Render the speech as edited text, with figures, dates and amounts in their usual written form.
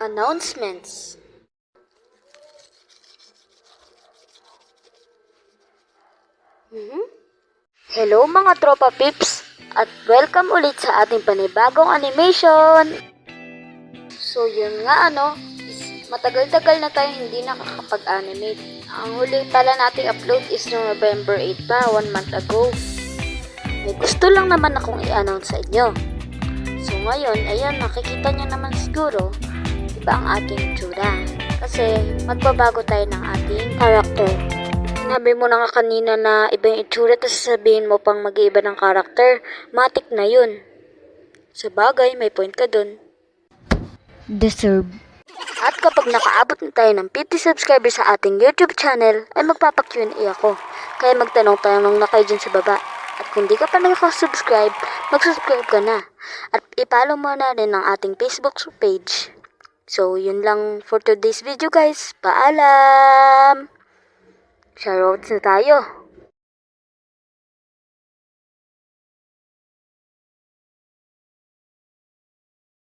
Announcements. Hello mga tropa pips at welcome ulit sa ating panibagong animation. So yun nga matagal-tagal na tayo hindi nakakapag-animate. Ang huli pala nating upload is no November 8 pa, 1 month ago. May gusto lang naman akong i-announce sa inyo. So ngayon, ayan, nakikita nyo naman siguro, iba ang ating itsura. Kasi magbabago tayo ng ating character. Sinabi mo na nga kanina na iba yung itsura, tapos sasabihin mo pang mag-iiba ng character. Matik na yun. Sa bagay, may point ka dun. Deserve. At kapag nakaabot na tayo ng 50 subscribers sa ating YouTube channel, ay magpapa-Q&A ako. Kaya magtanong-tanong na kayo dyan sa baba. At kung di ka pa nakaka-subscribe, mag-subscribe ka na. At i-follow mo na rin ang ating Facebook page. So, yun lang for today's video guys. Paalam! Shoutouts na tayo.